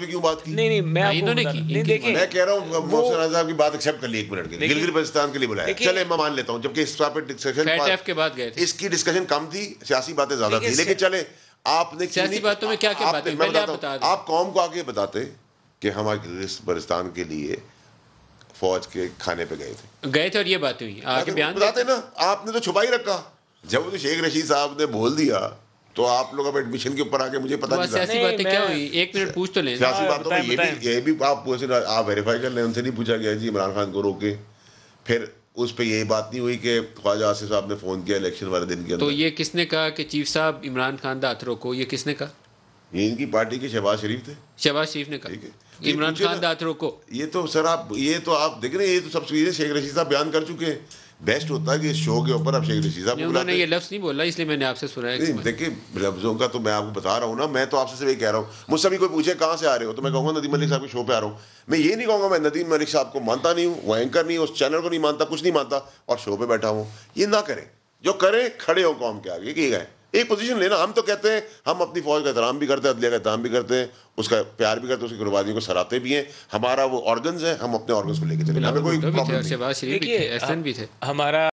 پہ کیوں بات کی؟ نہیں میں آپ کو دیکھیں، میں کہہ رہا ہوں محسن رضا صاحب کی بات ایکسیپٹ کر لی 1 منٹ کے لیے، گلگت بلتستان کے لیے بلایا، چلے میں مان لیتا ہوں، جبکہ اس پہ ڈسکشن کے بعد گئے تھے، اس کی ڈسکشن کم تھی، سیاسی باتیں زیادہ تھی، لیکن چلے آپ نے سیاسی باتوں میں کیا کیا باتیں، میں بتاتا ہوں، آپ قوم کو آگے بتاتے کہ ہم گلگت بلتستان کے لیے فوج کے کھانے پہ گئے تھے اور یہ باتیں ہوئی، آگے بیان بتاتے نا، آپ نے تو چھپا ہی رکھا. جب وہ شیخ رشید صاحب نے بول دیا تو آپ لوگ اب ایڈمیشن کے اوپر آ کے مجھے پتا نہیں تھا. سیاسی باتیں کیا ہوئی، 1 منٹ پوچھ تو لیں. سیاسی باتوں میں یہ بھی آپ ویریفائی کر لیں، ان سے نہیں پوچھا گیا جی عمران خان کو روکے. پھر اس پہ یہی بات نہیں ہوئی کہ خواجہ آصف صاحب نے فون کیا الیکشن والے دن کے اندر. تو یہ کس نے کہا کہ چیف صاحب عمران خان دا ہاتھ روکو، یہ کس نے کہا؟ یہ ان کی پارٹی کے شہباز شریف تھے. شہباز شریف نے کہا عمران خان دا ہاتھ روکو. یہ تو سر آپ دیکھ رہے ہیں، یہ تو سب سے شیخ رشید صاحب بیان کر چکے ہیں. بیسٹ ہوتا ہے کہ اس شو کے اوپر اب شیخ رشید صاحب انہوں نے یہ لفظ نہیں بولا، اس لیے میں نے آپ سے سنا ہے. دیکھیں لفظوں کا تو میں آپ کو بتا رہا ہوں نا، میں تو آپ سے صرف یہ کہہ رہا ہوں. مجھ سے بھی کوئی پوچھے کہاں سے آ رہے ہو تو میں کہوں گا ندیم ملک صاحب کے شو پہ آ رہا ہوں. میں یہ نہیں کہوں گا میں ندیم ملک صاحب کو مانتا نہیں ہوں، وہ اینکر نہیں ہوں، اس چینل کو نہیں مانتا، کچھ نہیں مانتا اور شو پہ بیٹھا ہوں. یہ نہ کریں، جو کریں کھڑے ہو قوم کے آگے کہ گئے ایک پوزیشن لینا. ہم تو کہتے ہیں ہم اپنی فوج کا احترام بھی کرتے ہیں، عدلیہ کا احترام بھی کرتے ہیں، اس کا پیار بھی کرتے ہیں، اس کی قربانیوں کو سراہتے بھی ہیں. ہمارا وہ آرگنز ہیں، ہم اپنے آرگنز کو لے کے چلیں، ہمیں کوئی پرابلم نہیں. شہباز شریف بھی تھے، احسن بھی تھے. ہمارا